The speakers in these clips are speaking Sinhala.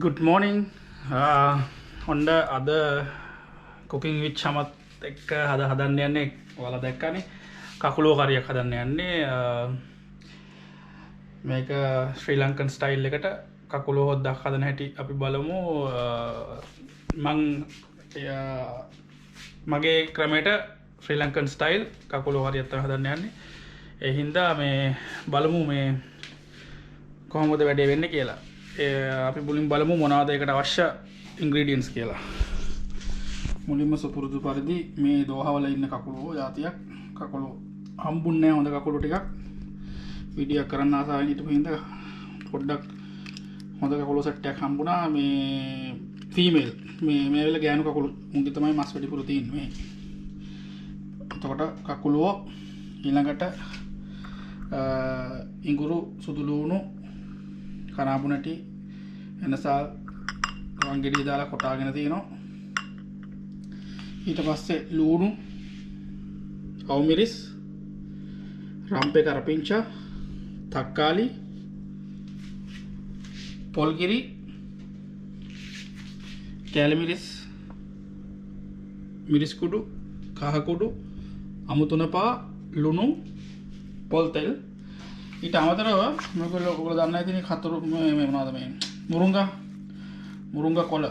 Good morning. හොඳ අද cooking with Chamath එක්ක හදන්න යන්නේ ඔයාලා දැක්කනේ කකුලෝ කරියක් හදන්න යන්නේ මේක ශ්‍රී ලංකන් ස්ටයිල් එකට කකුලෝ හොද්දක් හදන හැටි අපි බලමු මගේ ක්‍රමයට ශ්‍රී ලංකන් ස්ටයිල් කකුලෝ කරියක් තමයි හදන්න යන්නේ ඒ හින්දා මේ බලමු මේ කොහොමද වැඩේ වෙන්නේ කියලා අපි මුලින් බලමු මොනවද ඒකට අවශ්‍ය ingredients කියලා. මුලින්ම සුපුරුදු පරිදි මේ දෝහවල ඉන්න කකුලෝ జాතියක් කකුලෝ හම්බුන්නේ නැහැ හොඳ කකුලෝ ටිකක් වීඩියෝ කරන්න ආසාවෙන් හිටපු හින්දා පොඩ්ඩක් හොඳ කකුලෝ සෙට් එකක් හම්බුණා මේ ෆීමේල් මේ වෙලේ ගෑනු කකුලෝ මුන්ගේ තමයි මස් වැඩිපුර තියෙන්නේ මේ. එතකොට කකුලෝ ඊළඟට ඉඟුරු සුදු ලුණු කනාබුනටි එනසල් වංගෙඩිය දාලා කොටාගෙන තියෙනවා ඊට පස්සේ ලුණු අවමිරිස් රම්පේ කරපිංචා තක්කාලි පොල්ගිරි කැලමිරිස් මිරිස් කුඩු කහ කුඩු අමුතුනපා ලුණු පොල් තෙල් ඊට අමතරව ඔයගොල්ලෝ දන්න ඇතිනේ කතරු මේ මොනවද මේ මුරුංගා කොළ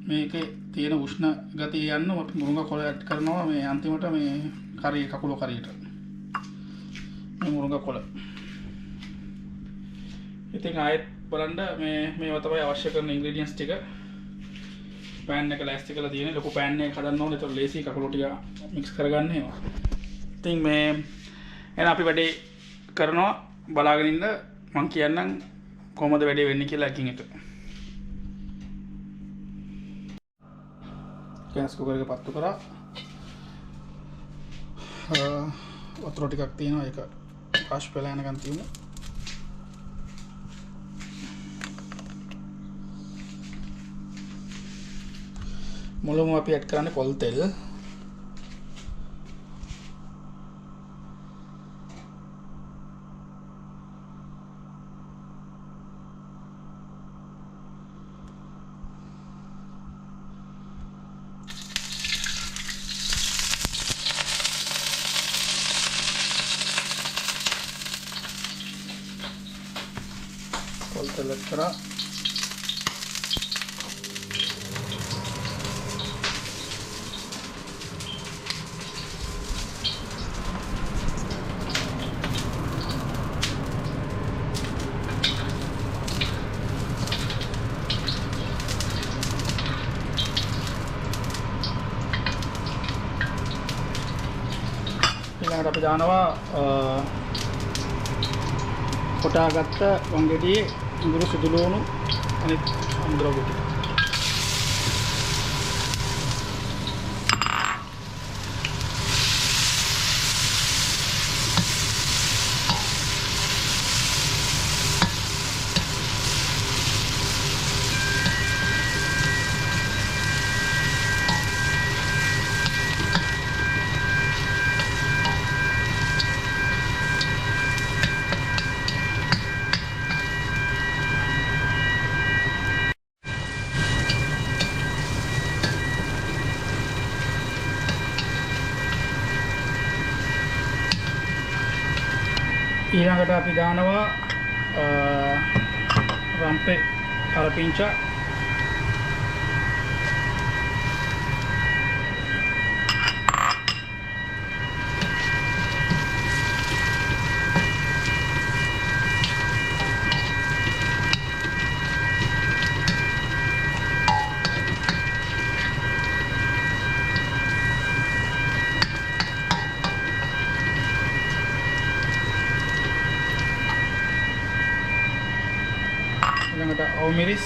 මේකේ තියෙන උෂ්ණ ගතිය යන්න මුරුංගා කොළ ඇඩ් කරනවා මේ අන්තිමට මේ කරිය කකුලෝ කරියට මේ මුරුංගා කොළ ඉතින් ආයෙත් බලන්න මේවා තමයි අවශ්‍ය කරන ingredients ටික pan එක ලෑස්ති කරලා තියෙන්නේ ලොකු pan එකක් හදන්න ඕනේ ඒතකොට ලේසි කකුලෝ ටික mix කරගන්න ඒවා ඉතින් මේ එහෙනම් අපි වැඩේ කරනවා බලාගෙන ඉන්න මම කියන්නම් කොහොමද වැඩේ වෙන්නේ කියලා එකින් එක ගෑස් කුකර් එක පත්තු කරා වතුර ටිකක් තියෙනවා ඒක පාෂ් වෙලා යනකන් තියමු මුලම අපි ඇඩ් කරන්නේ පොල් තෙල් तेल करा අපි දානවා කොටාගත්ත වංගෙඩියේ ඉඟුරු සුදු ලුණු අනිත් අමුද්‍රව්‍ය ටික ඊළඟට අපි දානවා රම්පේ කරපිංචා ඊළඟට අවමිරිස්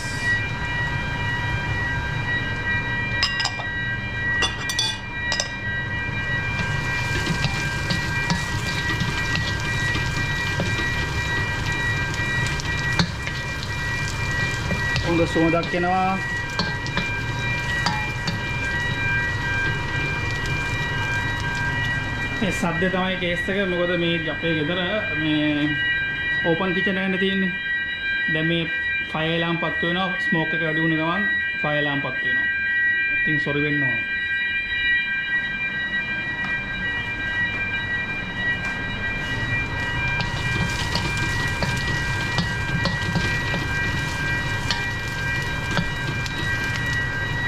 හොඳ සුවඳක් එනවා මේ සද්දේ තමයි කේස් එක මොකද මේ අපේ ගෙදර මේ ඕපන් කිචන් එකක් තියෙන්නේ දැන් මේ ෆයර් ඇලාම් පත් වෙනවා ස්මෝක් එක වැඩි වුණ ගමන් ෆයර් ඇලාම් පත් වෙනවා. ඉතින් සොරි වෙන්න ඕනේ.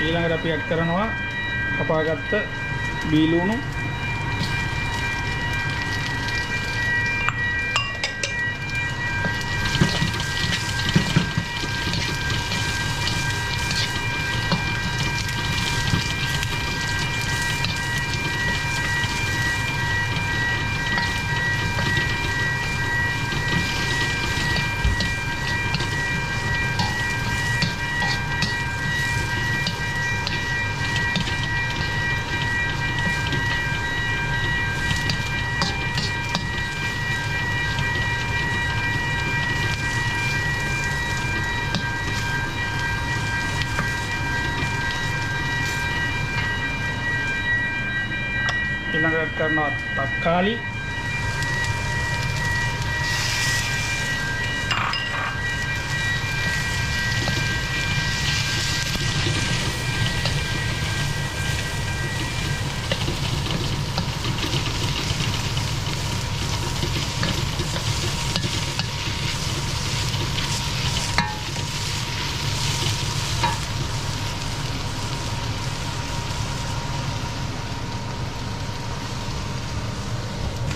ඊළඟට අපි ඇඩ් කරනවා කපාගත්ත බීලුණු ඊළඟට කරනවා තක්කාලි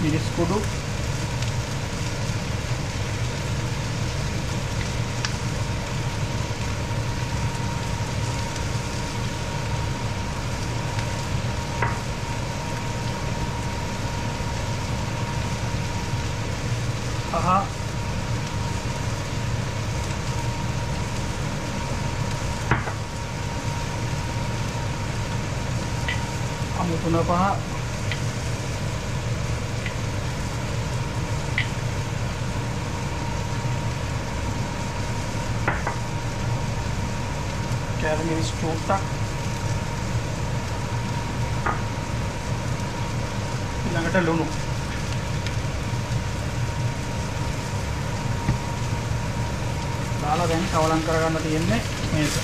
මිරිස් කුඩු අමුතුන පහ මිරිස් චූට්ටක් ඊළඟට ලුණු දාලා දැන් කවලම් කරගන්න තියෙන්නේ මේක.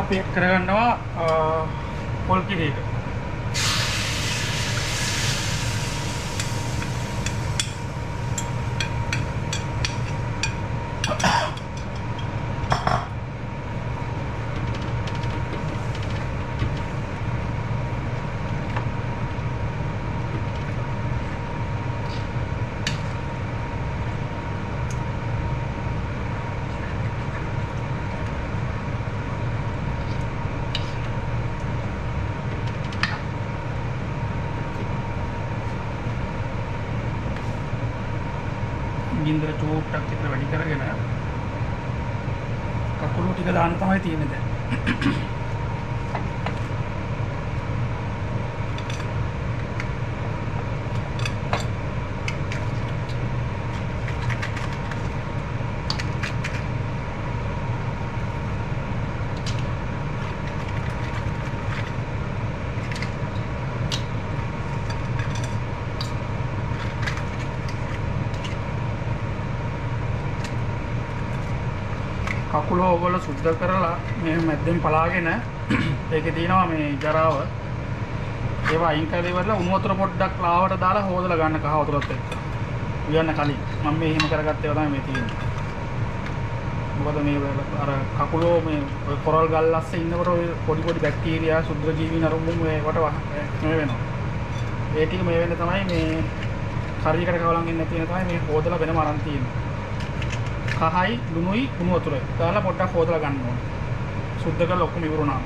අපි කරගන්නවා පොල් කිරි එක. ගින්දර චූට්ටක් විතර වැඩි කරගෙන කකුළු ටික දාන්න තමයි තියෙන්නේ දැන්. කකුල ඔයගොල්ලෝ සුද්ධ කරලා මේ මැද්දෙන් පලාගෙන ඒකේ තියෙනවා මේ ජරාව ඒවා අයින් කරලා ඉවරලා උණු වතුර පොඩ්ඩක් ලාවට දාලා හොදලා ගන්න කහ වතුරත් එක්ක උයන්න කලින් මම මේ එහෙම කරගත්ත ඒවා තමයි මේ තියෙන්නේ. මොකද මේ අර කකුලෝ මේ කොරල් ගල් අස්සේ ඉන්නකොට ඔය පොඩි පොඩි බැක්ටීරියා සුද්ධ ජීවීන් අරුමුම් මේකට මේ වෙනවා. ඒ ටික මේ වෙන්නේ තමයි මේ හරියකට කවලම් ඉන්න තියෙන තමයි මේ හොදලා වෙනම අරන් තියෙන්නේ. කහයි ලුණුයි උණු වතුරයි දාලා පොඩ්ඩක් හොදලා ගන්න ඕනේ. සුද්ධ කරලා ඔක්කොම ඉවරුණා.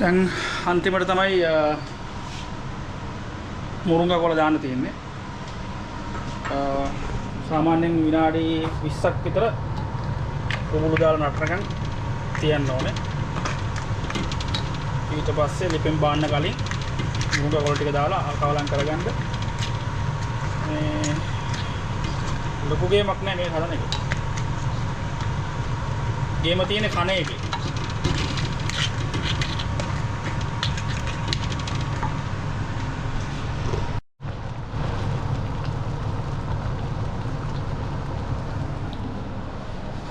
දැන් අන්තිමට තමයි මුරුංගා කොළ දාන්න තියෙන්නේ. සාමාන්‍යයෙන් විනාඩි 20ක් විතර කුඹුරු දාලා නටනකන් තියන්න ඕනේ. ඊට පස්සේ ලිපෙන් බාන්න කලින් මුරුංගා කොළ ටික දාලා කවලම් කරගන්න. මේ ලොකු ගේමක් නෑ මේ හදන එක. ගේම තියෙන්නේ කණ එකේ.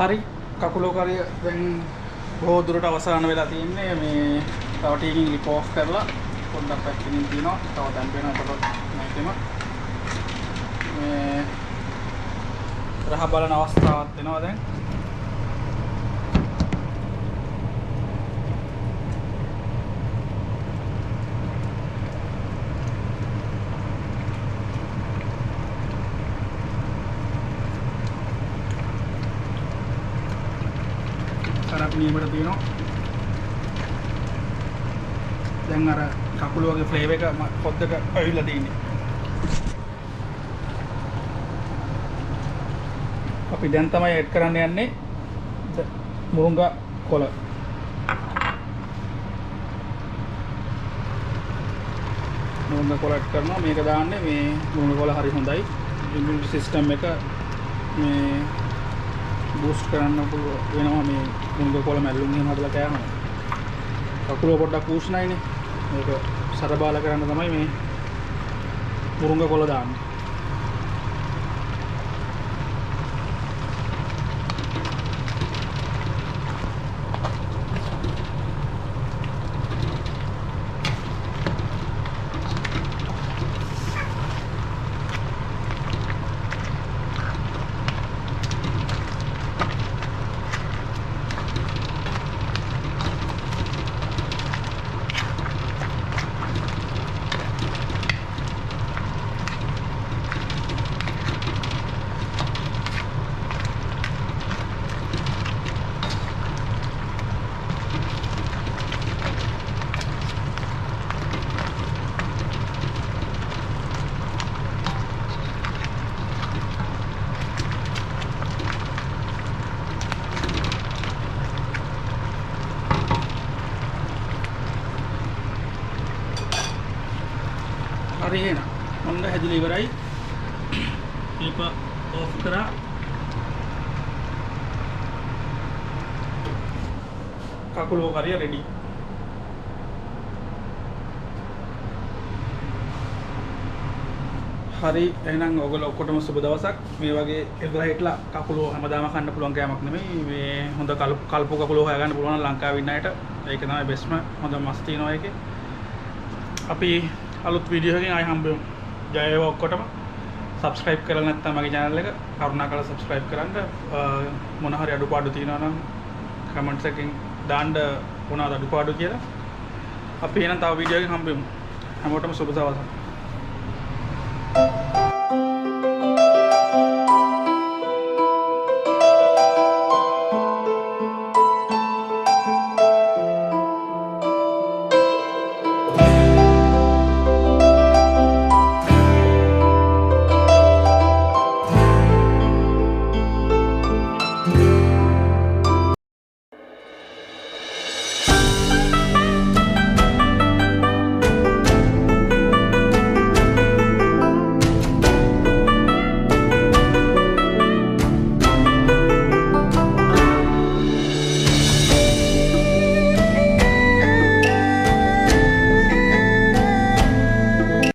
හරි කකුලෝ කරිය දැන් බොහෝ දුරට අවසන් වෙලා තියෙන්නේ. මේ තව ටිකකින් ලිප් ඔෆ් කරලා පොඩ්ඩක් පැකිලින් තියනවා. තව දැන් වෙනකොට මේකෙම මේ රහ බලන අවස්ථාවක් වෙනවා දැන්. කරක් නියමට තියෙනවා. දැන් අර කකුල වගේ ෆ්ලේවර් එක පොද්දක ඇවිල්ලා තියෙන්නේ. අපි දැන් තමයි ඇඩ් කරන්න යන්නේ මුරුංගා කොළ. මුරුංගා කොළ ඇඩ් කරනවා. මේක දාන්නේ මේ මුරුංගා කොළ හරි හොඳයි. ඉමුනිටි සිස්ටම් එක මේ බූස්ට් කරන්න පුළුවන් වෙනවා මේ මුරුංගා කොළ මැල්ලුම් එහෙම හදලා කෑම. කකුල පොඩ්ඩක් උෂ්ණයිනේ. මේක සරබාල කරන්න තමයි මේ මුරුංගා කොළ දාන්නේ. හරි එහෙනම් මොන්න හැදිලා ඉවරයි. ක්ලිප් ඔෆ් කරා. කකුලෝ කරිය රෙඩි. හරි එහෙනම් ඔයගොල්ලෝ ඔක්කොටම සුබ දවසක්. මේ වගේ එල්බලා හිටලා කකුලෝ හැමදාම කන්න පුළුවන් කෑමක් නෙමෙයි. මේ හොඳ කල්පු කකුලෝ හොයාගන්න පුළුවන් නම් ලංකාවේ ඉන්න අයට ඒක තමයි බෙස්ට්ම. හොඳ මස් තියෙනවා ඒකේ. අපි අලුත් වීඩියෝ එකකින් ආයෙ හම්බෙමු. ජය වේවා ඔක්කොටම. subscribe කරලා නැත්නම් මගේ channel එක කරුණාකරලා subscribe කරන්න. මොන හරි අඩුපාඩු තියෙනවා නම් comments එකකින් දාන්න මොනවද අඩුපාඩු කියලා. අපි එහෙනම් තව වීඩියෝ එකකින් හම්බෙමු. හැමෝටම සුබ දවසක්.